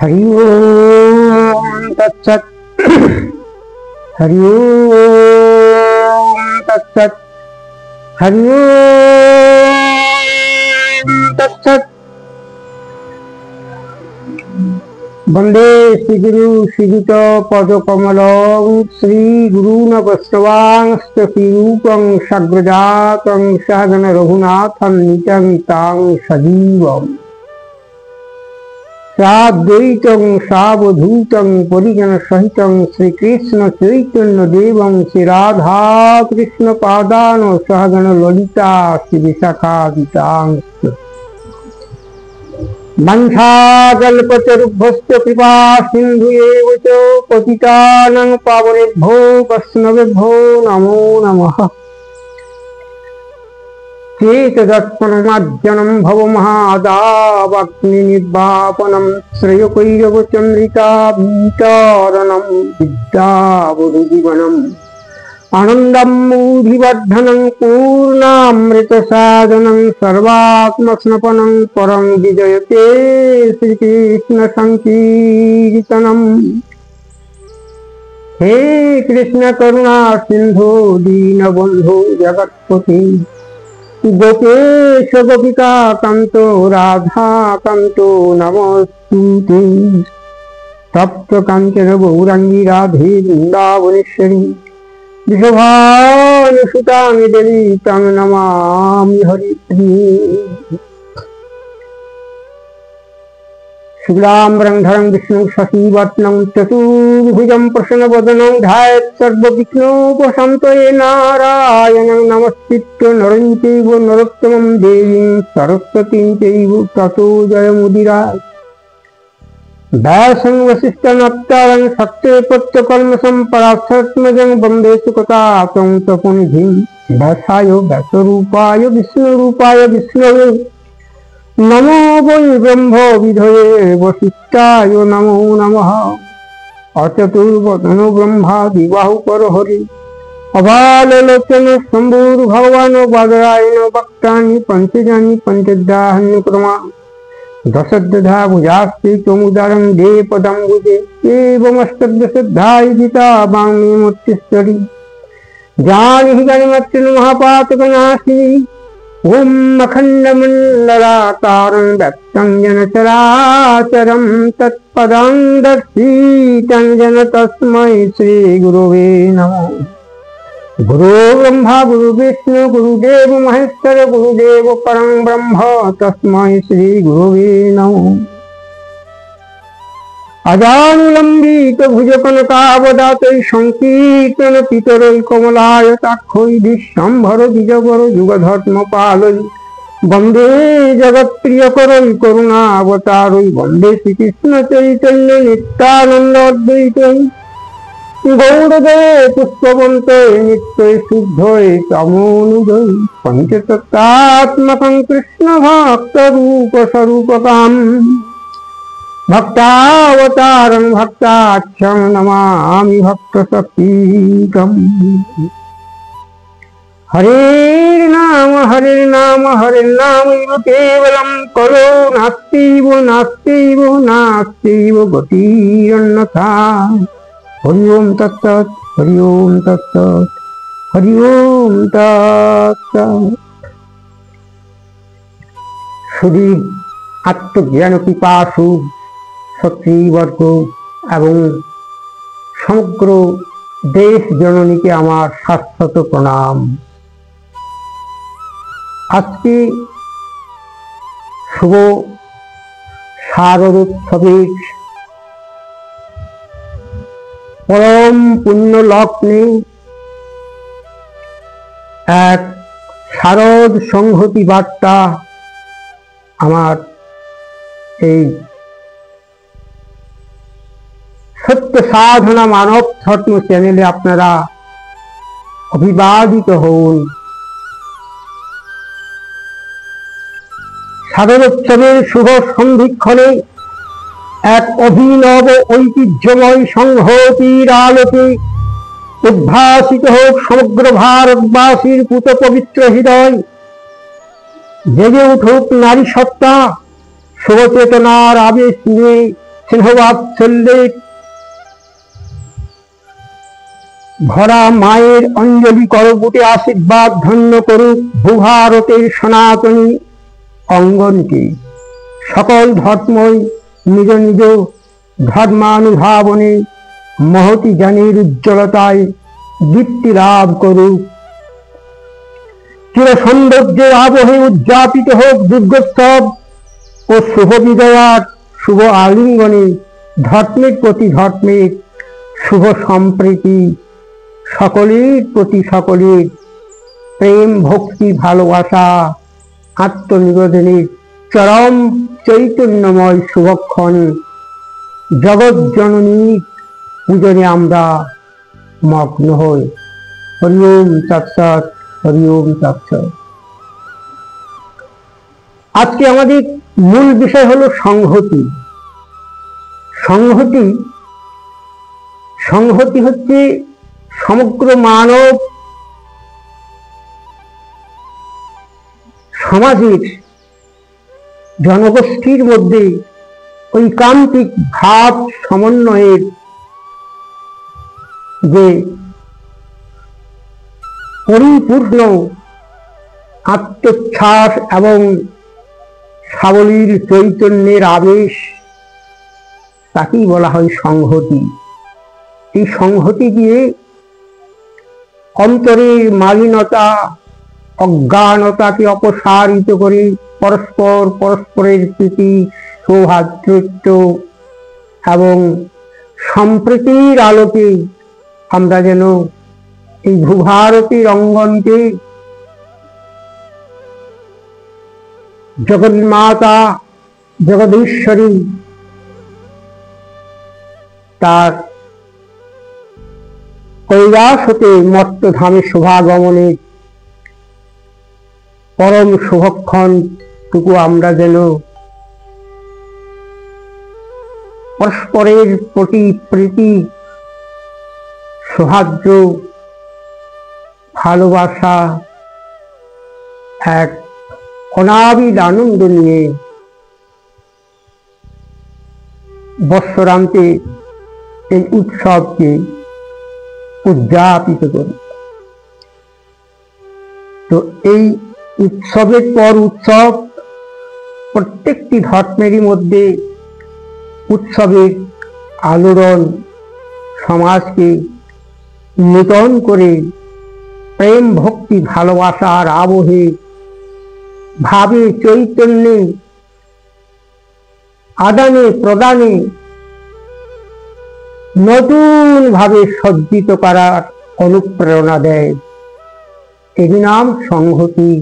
हरि ओम तत्सत्। हरि ओम तत्सत्। हरि ओम तत्सत्। वंदे श्री गुरु श्रीयुत पदकमलं श्री गुरून् वैष्णवांश्च श्रीरूपं साग्रजातं सहगण रघुनाथं नितं तं सजीवम् साद्वैतं सावधूतं परिजन सहितं श्रीकृष्ण चैतन्य देवं श्री राधा कृष्ण पादान सहगण ललिता श्री विशाखादितांश्च वंशाकल्पतरुभ्यश्च कृपा सिन्धुएव च पतितानां पावनेभ्यो वैष्णवेभ्यो नमो नमः। चेतदर्पणमार्जनं भवमहादावाग्निर्वापनं श्रेयकैरवचन्द्रिकाभितरणं विद्यावधूजीवनम् आनन्दमूढिवर्धनं पूर्णामृतसाधनं सर्वात्मस्नपनं परं विजयते श्रीकृष्ण संकीर्तनम्। हे कृष्ण करुणा सिंधु दीनबंधु जगत्पति गोपेश गोपिका कांतो राधा कांतो नमोस्तुते। तप्त कांचन गौरांगी राधे वृंदावनेश्वरी विषभानुसुतां देवी तं नमामि हरिप्रिये। शुक्लाम्बरधरं विष्णुं शशिवर्णं चतुर्भुजं प्रसन्नवदनं ध्यायेत् सर्वविघ्नोपशान्तये नारायणं नमस्कृत्य नरं चैव नरोत्तमं देवीं सरस्वतीं चैव ततो जयमुदीरयेत्। व्यासं वसिष्ठनप्तारं सत्यपत्यकर्मसम्परार्थत्मजं वन्दे सुकतातं तपोनिधिं व्यासाय व्यासरूपाय विष्णुरूपाय विष्णवे नमो वै ब्रह्म विधये वसिष्ठाय नमो नमः। अचतुर्वदनो ब्रह्मा विबाहुकर हरि अबाललोचन शम्भुर्भगवान् बादरायण भक्तानि पञ्चजानि पञ्चदाहन्यक्रमा दशदधा भुजास्ते त्वमुदारं देपदम्बुजे एवमष्टदशद्धाय गीता वाङ्मे मूर्तिश्वरी जानीहि गणमत्रिण महापातकनाशिनी ॐ अखण्डमण्डलाकारं व्यक्तं येन चराचरं तत्पदं दर्शितं येन तस्मै श्रीगुरवे नमः। गुरु ब्रह्मा गुरु विष्णु गुरुदेव महेश्वर गुरुदेव परं ब्रह्म तस्मै श्री गुरुवे नमः। अजानुलम्बित भुजकनकावदातै संकीर्तन पितरै कमलायताक्षै विश्वम्भर द्विजवर युगधर्मपालै वन्दे जगत्प्रियकरै करुणावतारै वन्दे श्रीकृष्ण चैतन्य नित्यानन्द अद्वैतै गौरदये पुष्पवन्ते नित्यै शुद्धये तमोनुजै पञ्चतत्त्वात्मकं कृष्ण भक्तरूपस्वरूपकम् भक्तावतारं भक्ताख्यं नमामि भक्तशक्तिकम्। हरेर्नाम हरेर्नामैव केवलं कलो नास्तिव नास्तिव नास्तिव गतिरन्यथा। हरि ओम तत्सत् हरि ओम तत्सत् हरि ओम तत्सत्। शुद्धि आत्मज्ञान पिपासु छात्रीवर्ग एवं समग्र देश जननी के आमार शाश्वत प्रणाम। आज के शुभ शारदोत्सवेर परम पुण्य लग्ने एक शारद संहति बार्ता आमार सत्य साधना मानव धर्म चैनेले आपनारा अभिवादित हन। शारदोत्सवेर शुभ सन्धिक्षणे एक अभिनव ऐतिह्यमय संहतिर आलोके उद्भासित होक समग्र भारतवासीर पूत पवित्र हृदय जेगे उठुक नारी सत्ता शुभ चेतनार आवेश निये স্নেহবাৎসল্যের ভরা মায়ের অঞ্জলি করপুটে আশীর্বাদ ধন্য করুক ভূভারতের সনাতনী অঙ্গনকে। সকল ধর্মই নিজ নিজ ধর্মানুধাবনে মহতি জ্ঞানের উজ্জ্বলতায় দীপ্তি লাভ করুক। চির সৌন্দর্যের আবহে উদযাপিত হোক দুর্গোৎসব ও শুভ বিজয়ার শুভ আলিঙ্গনে ধর্মের প্রতি ধর্মের শুভ সম্প্রীতি, সকলের প্রতি সকলের প্রেম ভক্তি ভালোবাসা আত্মনিবেদনের চরম চৈতন্যময় শুভক্ষণে জগৎ জননীর পূজনে আমরা মগ্ন হই। হরি ওম তৎসৎ, হরি ওম তৎসৎ। আজকে আমাদের মূল বিষয় হলো সংহতি। সংহতি সংহতি হচ্ছে সমগ্র মানব সমাজের জনগোষ্ঠীর মধ্যে ঐকান্তিক ভাব সমন্বয়ের যে পরিপূর্ণ আত্মোচ্ছ্বাস এবং সাবলীল চৈতন্যের আবেশ, তাকেই বলা হয় সংহতি। এই সংহতি দিয়ে অন্তরের মালিনতা অজ্ঞানতাকে অপসারিত করে পরস্পরের প্রীতি সৌহার্দ্য এবং সম্প্রীতির আলোকে আমরা যেন এই ভূভারতের অঙ্গনকে জগন্মাতা জগদীশ্বরী তার কৈলাস হতে মর্তধামে শোভাগমনের পরম শুভক্ষণটুকু আমরা যেন পরস্পরের প্রতি প্রীতি সৌহার্দ্য ভালোবাসা এক অনাবিল আনন্দ নিয়ে বৎসরান্তে এই উৎসবকে উদযাপিত করি। তো এই উৎসবের পর উৎসব, প্রত্যেকটি ধর্মেরই মধ্যে উৎসবের আলোড়ন সমাজকে নূতন করে প্রেম ভক্তি ভালোবাসার আবহে ভাবে চৈতন্যে আদানে প্রদানে নতুন ভাবে সজ্জিত করার অনুপ্রেরণা দেয়। এরই নাম সংহতি,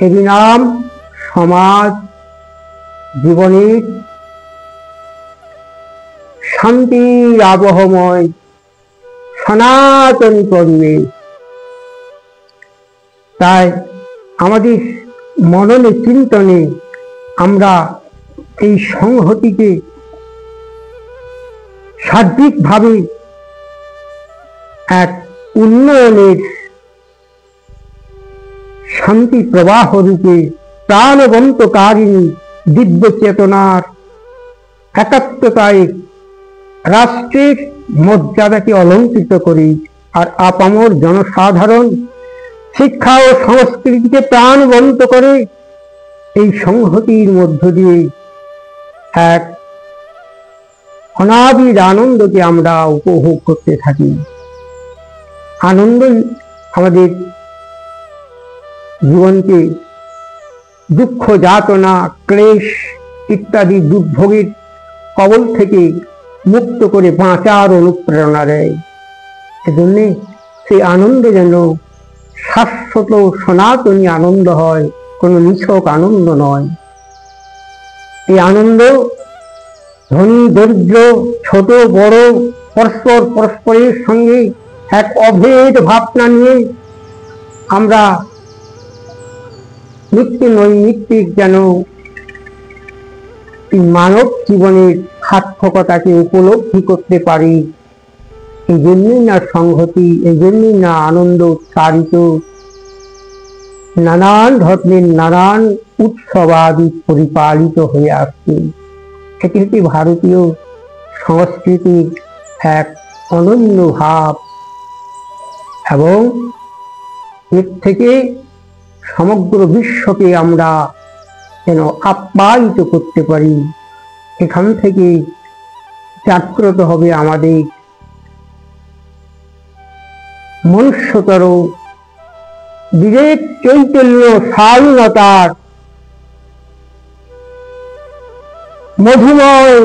এরই নাম সমাজ জীবনের শান্তির আবহময় সনাতনী পরিবেশ। তাই আমাদের মননে চিন্তনে আমরা এই সংহতিকে সার্বিকভাবে এক উন্নয়নের শান্তি প্রবাহ রূপে প্রাণবন্তকারিণী দিব্য চেতনার একাত্মতায় রাষ্ট্রের মর্যাদাকে অলঙ্কৃত করি, আর আপামর জনসাধারণ শিক্ষা ও সংস্কৃতিকে প্রাণবন্ত করে এই সংহতির মধ্য দিয়ে এক অনাবিল আনন্দকে আমরা উপভোগ করতে থাকি। আনন্দই আমাদের জীবনকে দুঃখ যাতনা ক্লেশ ইত্যাদি দুর্ভোগের কবল থেকে মুক্ত করে বাঁচার অনুপ্রেরণা দেয়। এজন্যে সেই আনন্দ যেন শাশ্বত সনাতনী আনন্দ হয়, কোনো নিছক আনন্দ নয়। এই আনন্দ ধনী দরিদ্র ছোট বড় পরস্পরের সঙ্গে এক অভেদ ভাবনা নিয়ে আমরা নিত্য নৈমিত্তিক যেন মানব জীবনের সার্থকতাকে উপলব্ধি করতে পারি। এই জন্যই না সংহতি, এই জন্যই না আনন্দ উচ্চারিত নানান ধর্মের নানান উৎসবাদি পরিপালিত হয়ে আসছে। এটি একটি ভারতীয় সংস্কৃতির এক অনন্য ভাব এবং এর থেকে সমগ্র বিশ্বকে আমরা যেন আপ্যায়িত করতে পারি। এখান থেকে জাগ্রত হবে আমাদের মনুষ্যতর বিবেক, চৈতন্য, স্বাধীনতার মধুময়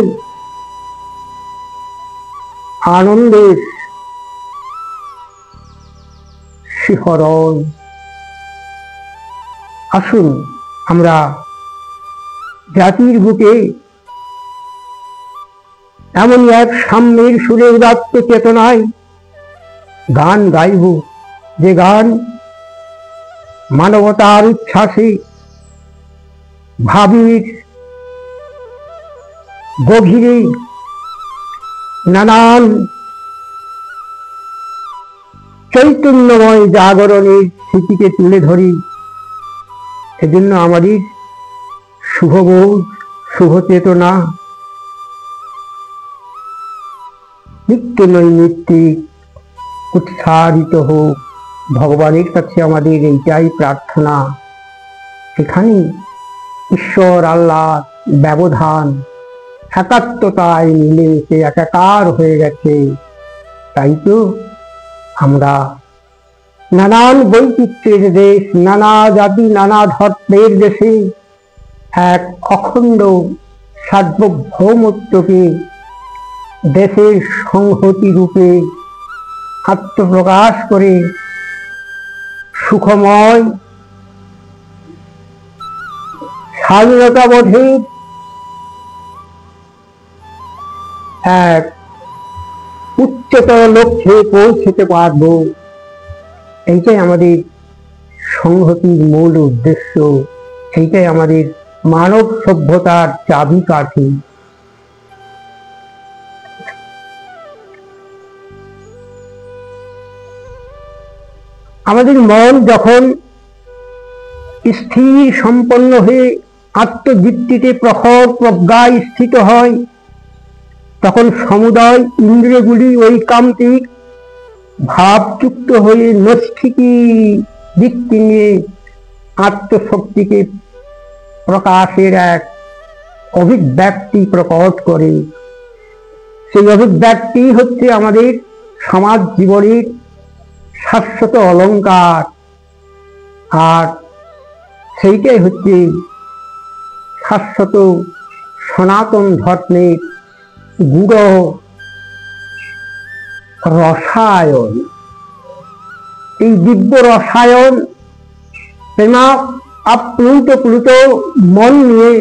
আনন্দের শিহরণ। আসুন আমরা জাতির বুকে এমনই এক সাম্যের সুরে উদাত্ত চেতনায় গান গাইব, যে গান মানবতার উচ্ছ্বাসে ভাবির গভীরে নানান চৈতন্যময় জাগরণের স্মৃতিকে তুলে ধরি। এজন্য আমাদের শুভবোধ, শুভ চেতনা নিত্য নৈমিত্তিক উৎসাহিত হোক। ভগবানের কাছে আমাদের এইটাই প্রার্থনা। এখানে ঈশ্বর আল্লাহ ব্যবধান একাত্মতায় মিলেমিশে একাকার হয়ে গেছে। তাই তো আমরা নানান বৈচিত্র্যের দেশ, নানা জাতি, নানা ধর্মের দেশে এক অখণ্ড সার্বভৌমত্বকে দেশের সংহতি রূপে আত্মপ্রকাশ করে সুখময় স্বাধীনতা বোধের এক উচ্চতর লক্ষ্যে পৌঁছতে পারব। এইটাই আমাদের সংহতির মূল উদ্দেশ্য, এইটাই আমাদের মানব সভ্যতার চাবিকাঠি। আমাদের মন যখন স্থির সম্পন্ন হয়ে আত্মদীপ্তিতে প্রখর প্রজ্ঞায় স্থিত হয়, তখন সমুদয় ইন্দ্রিয়গুলি ঐকান্তিক ভাবযুক্ত হয়ে নৈষ্ঠিকী দীপ্তি নিয়ে আত্মশক্তিকে প্রকাশের এক অভিব্যক্তি প্রকট করে। সেই অভিব্যক্তি হচ্ছে আমাদের সমাজ জীবনের শাশ্বত অলঙ্কার, আর সেইটাই হচ্ছে শাশ্বত সনাতন ধর্মের গুড় রসায়ন। এই দিব্য রসায়ন প্রেমা আপ্লুত প্লুত মন নিয়ে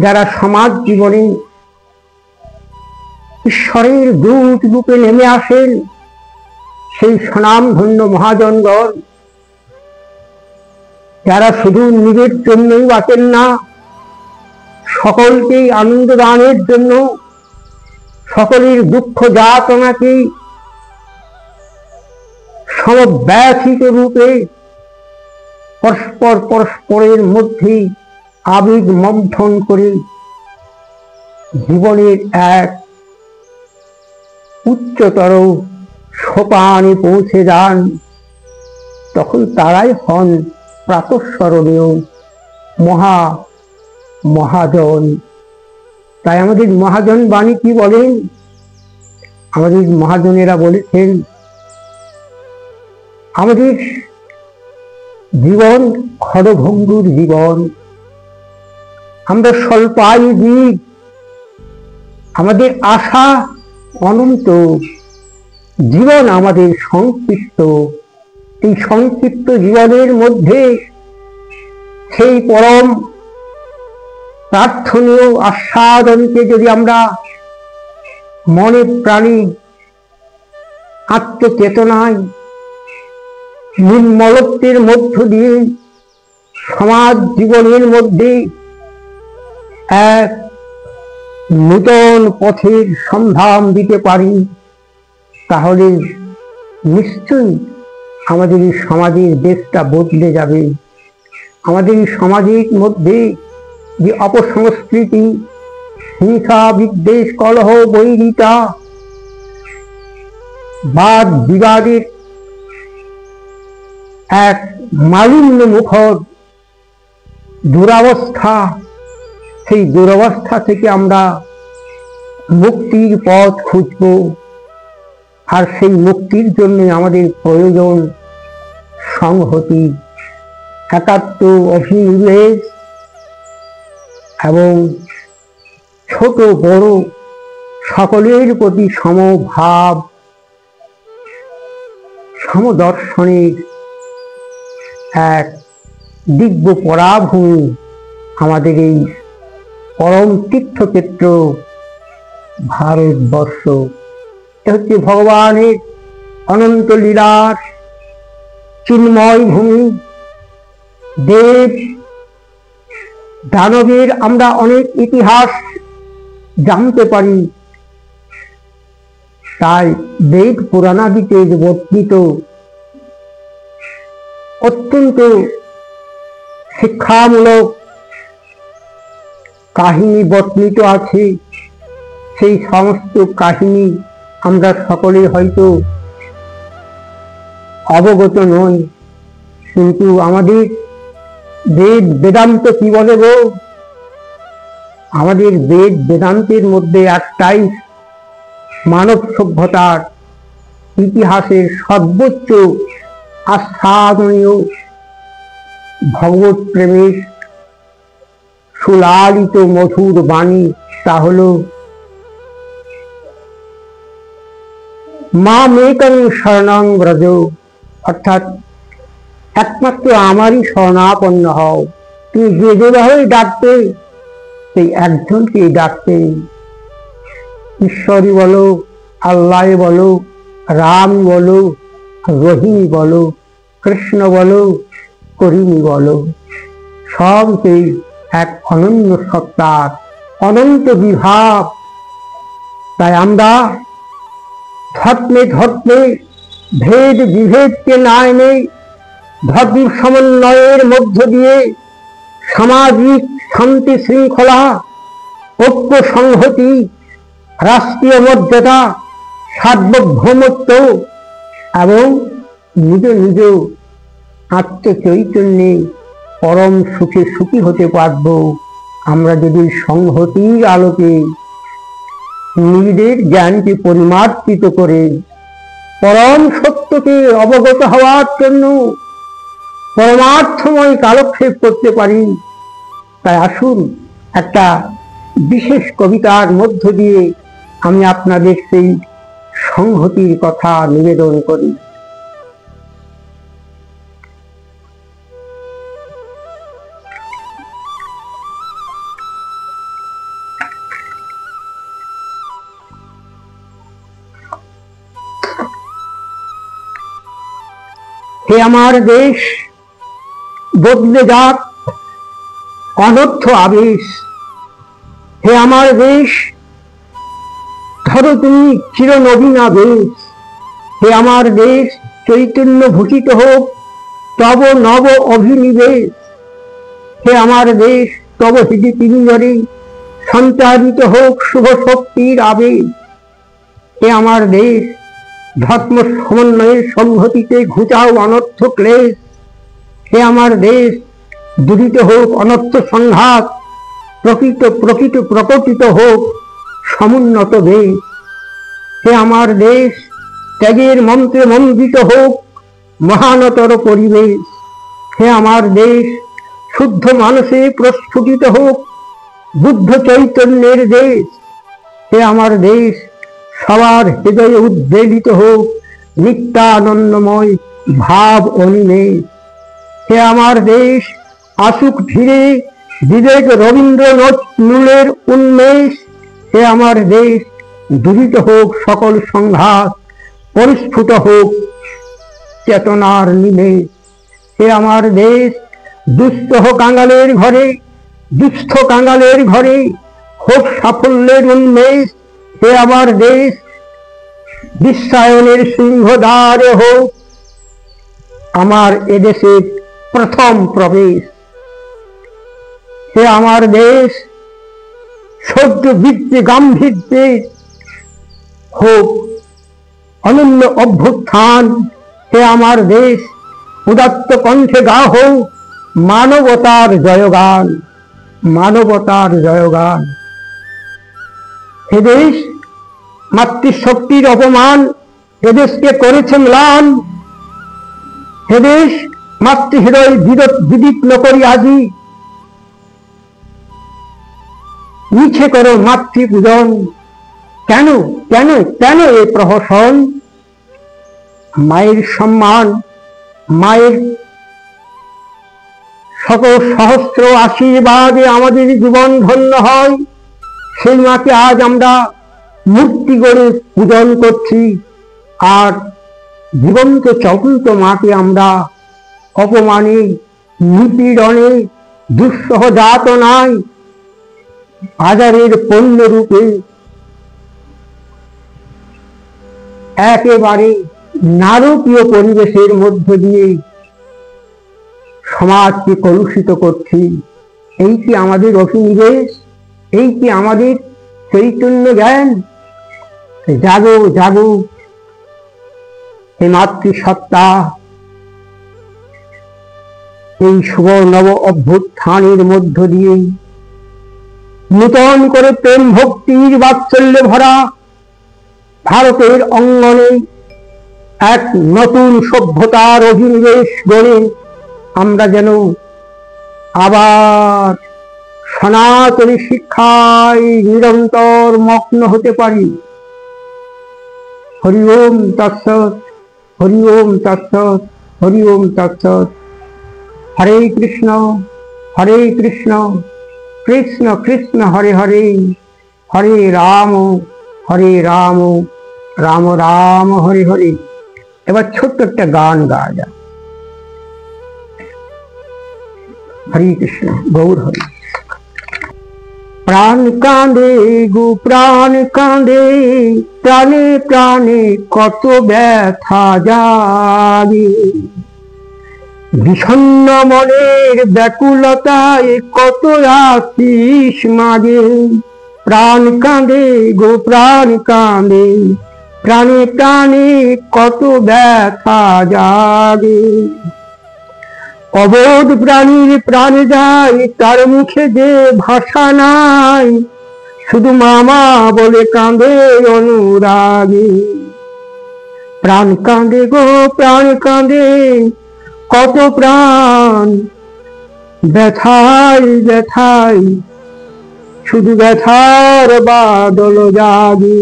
যারা সমাজ জীবনে ঈশ্বরের দূত রূপে নেমে আসেন, সেই স্বনামধন্য মহাজনগণ যারা শুধু নিজের জন্যই বাঁচেন না, সকলকেই আনন্দ দানের জন্য, সকলের দুঃখ যাতনাকে সমব্যথিত রূপে পরস্পর পরস্পরের মধ্যে আবেগ মন্থন করে জীবনের এক উচ্চতর সোপানে পৌঁছে যান, তখন তারাই হন প্রাতঃস্মরণীয় মহাজন। তাই আমাদের মহাজন বাণী কি বলেন? আমাদের মহাজনেরা বলেছেন, আমাদের জীবন ক্ষণভঙ্গুর জীবন, আমরা স্বল্পায়ু জীব, আমাদের আশা অনন্ত, জীবন আমাদের সংক্ষিপ্ত। এই সংক্ষিপ্ত জীবনের মধ্যে সেই পরম প্রার্থনীয় আস্বাদনকে যদি আমরা মনে প্রাণে আত্মচেতনায় নির্মলত্বের মধ্য দিয়ে সমাজ জীবনের মধ্যে এক নূতন পথের সন্ধান দিতে পারি, তাহলে নিশ্চয়ই আমাদের এই সমাজের দেশটা বদলে যাবে। আমাদের এই সমাজের মধ্যে যে অপসংস্কৃতি, হিংসা বিদ্বেষ কলহ বৈরিতা বাদ বিবাদের এক মালিন্য মুখর দুরবস্থা, সেই দুরবস্থা থেকে আমরা মুক্তির পথ খুঁজব। আর সেই মুক্তির জন্য আমাদের প্রয়োজন সংহতি, একাত্ম, অভিনিবেশ এবং ছোট বড় সকলের প্রতি সমভাব, সমদর্শনের এক দিব্য পরাভূমি আমাদের এই পরম তীর্থক্ষেত্র ভারতবর্ষ। এটা হচ্ছে ভগবানের অনন্ত লীলার চিন্ময় ভূমি। দেব দানবের আমরা অনেক ইতিহাস জানতে পারি, তাই বেদ পুরাণাদিতে বর্ণিত অত্যন্ত শিক্ষামূলক কাহিনী বর্ণিত আছে। সেই সমস্ত কাহিনী আমরা সকলে হয়তো অবগত নই, কিন্তু আমাদের বেদ বেদান্ত কি বলে গো? আমাদের বেদ বেদান্তের মধ্যে একটাই মানব সভ্যতার ইতিহাসের সর্বোচ্চ আস্বাদনীয় ভগবত প্রেমের সুলালিত মধুর বাণী, তা হল মামেকং শরণং ব্রজ, অর্থাৎ একমাত্র আমারই শরণাপন্ন হও। তুমি যে যেভাবে ডাকতে সেই একজনকে ডাকতে, ঈশ্বরী বলো, আল্লাহ বলো, রাম বলো, রহিম বলো, কৃষ্ণ বলো, করিম বলো, সবকে এক অনন্য সত্তার অনন্ত বিভাব। তাই আমরা ধর্মে ধর্মে ভেদ বিভেদকে না এনে ধর্ম সমন্বয়ের মধ্য দিয়ে সামাজিক শান্তি শৃঙ্খলা, ঐক্য সংহতি, রাষ্ট্রীয় মর্যাদা, সার্বভৌমত্ব এবং নিজ নিজ আত্মচৈতন্যে পরম সুখে সুখী হতে পারব আমরা যদি সংহতির আলোকে নিজেদের জ্ঞানকে পরিমার্জিত করে পরম সত্যকে অবগত হওয়ার জন্য পরমার্থময় কালক্ষেপ করতে পারি। তাই আসুন একটা বিশেষ কবিতার মধ্য দিয়ে আমি আপনাদের সেই সংহতির কথা নিবেদন করি। হে আমার দেশ, বদলে যাক অনর্থ আবেশ। হে আমার দেশ, ধরো তুমি চিরনবীন আবেশ। হে আমার দেশ, চৈতন্য ভূষিত হোক তব নব অভিনিবেশ। হে আমার দেশ, তব হৃদি পিঞ্জরে সঞ্চারিত হোক শুভ শক্তির আবেশ। হে আমার দেশ, ধর্ম সমন্বয়ের সংহতিতে ঘুচাও অনর্থ ক্লেশ। হে আমার দেশ, দূরিত হোক অনর্থ সংঘাত, প্রকটিত হোক সমুন্নত বেশ। হে আমার দেশ, ত্যাগের মন্ত্রে মন্ডিত হোক মহানতর পরিবেশ। হে আমার দেশ, শুদ্ধ মানুষে প্রস্ফুটিত হোক বুদ্ধ চৈতন্যের দেশ। হে আমার দেশ, সবার হৃদয়ে উদ্বেলিত হোক নিত্যানন্দময় ভাব অনিমেষ। হে আমার দেশ, আসুক ধীরে বিবেক রবীন্দ্র নূলের উন্মেষ। হে আমার দেশ, দূরিত হোক সকল সংঘাত, পরিস্ফুট হোক চেতনার নিমেষ। হে আমার দেশ, দুস্থ কাঙালের ঘরে হোক সাফল্যের উন্মেষ। হে আমার দেশ, বিশ্বায়নের সিংহদ্বারে হোক আমার এদেশের প্রথম প্রবেশ। হে আমার দেশ, সহ্য বৃত্তি গাম্ভীর্যে হোক অনন্য অভ্যুত্থান। হে আমার দেশ, উদাত্ত কণ্ঠে গা হোক মানবতার জয়গান, মানবতার জয়গান। হে দেশ, মাতৃশক্তির অপমান এদেশকে করেছে ম্লান। হে দেশ, মাতৃহৃদয় বিদিত করি আজি, মিছে করো মাতৃপূজন। কেন কেন কেন এ প্রহসন? মায়ের সম্মান, মায়ের শত সহস্র আশীর্বাদে আমাদের জীবন ধন্য হয়। সেই মাকে আজ আমরা মূর্তি গড়ে পূজন করছি, আর জীবন্ত চলন্ত মাকে আমরা অপমানে, নিপীড়নে, দুঃসহ যাতনায়, বাজারের পণ্য রূপে একেবারে নারকীয় পরিবেশের মধ্য দিয়ে সমাজকে কলুষিত করছি। এই কি আমাদের অভিনিবেশ? এই কি আমাদের চৈতন্য জ্ঞান? জাগো জাগো, এই মাতৃসত্তা এই শুভ নব অভ্যুত্থানের মধ্য দিয়ে নূতন করে প্রেম ভক্তির বাৎসল্যে ভরা ভারতের অঙ্গনে এক নতুন সভ্যতার অভিনিবেশ গড়ে আমরা যেন আবার সনাতনী শিক্ষায় নিরন্তর মগ্ন হতে পারি। হরি ওম তৎসৎ, হরি ওম তৎসৎ, হরি ওম তৎসৎ। হরে কৃষ্ণ, কৃষ্ণ কৃষ্ণ হরে হরে, হরে রাম, রাম রাম হরে হরে। এবার ছোট্ট একটা গান গাওয়া যায়। হরে কৃষ্ণ, গৌর হরি। প্রাণ কাঁদে গো প্রাণ কাঁদে, প্রাণে প্রাণে কত ব্যথা জাগে। বিষণ্ণ মনের ব্যাকুলতায় কত আশিস মাগে। প্রাণ কাঁদে গো প্রাণ কাঁদে, প্রাণে প্রাণে কত ব্যথা জাগে। অবোধ প্রাণীর প্রাণ যায়, তার মুখে যে ভাষা নাই, শুধু মামা বলে কাঁদে অনুরাগে। প্রাণ কাঁদে গো প্রাণ কাঁদে, কত প্রাণ ব্যথায় ব্যথায়, শুধু ব্যথার বাদল জাগে।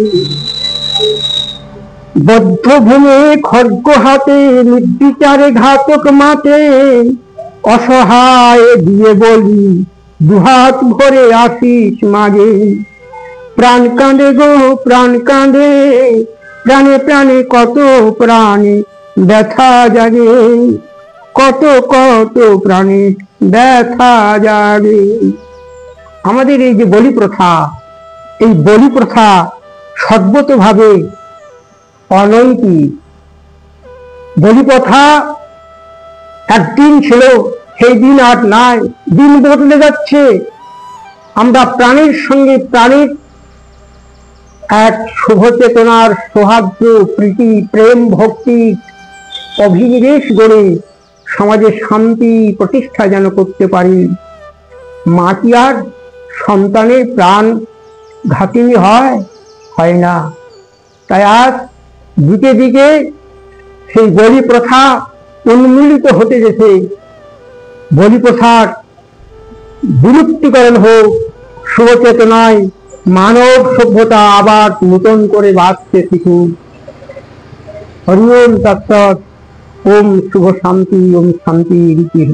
বদ্ধ ভূমে খড়গ হাতে, নির্বিচারে ঘাতক মাতে, অসহায় দিয়ে বলি দুহাত ভরে আশিস মাগে। প্রাণ কাঁদে গো প্রাণ কাঁদে, প্রাণে প্রাণে কত প্রাণে ব্যথা জাগে। কত কত প্রাণে ব্যথা জাগে। আমাদের এই যে বলি প্রথা, এই বলি প্রথা সর্বতভাবে অনৈতিক। বলি প্রথা একদিন ছিল, সেই দিন আর নাই, দিন বদলে যাচ্ছে। আমরা প্রাণীর সঙ্গে প্রাণীর এক শুভ চেতনার সৌহার্দ্য, প্রীতি, প্রেম, ভক্তি অভিনিবেশ গড়ে সমাজে শান্তি প্রতিষ্ঠা যেন করতে পারি। মা কি আর সন্তানের প্রাণ ঘাতিনী হয় না। তাই আজ দিকে দিকে সেই বলি প্রথা উন্মূলিত হতে গেছে। বলি প্রথার বিলুপ্তিকরণ হোক, শুভ চেতনায় মানব সভ্যতা আবার নূতন করে বাঁচতে শিখুক। হরি ওম তৎসৎ। ওম শুভ শান্তি, ওম শান্তি রীতি।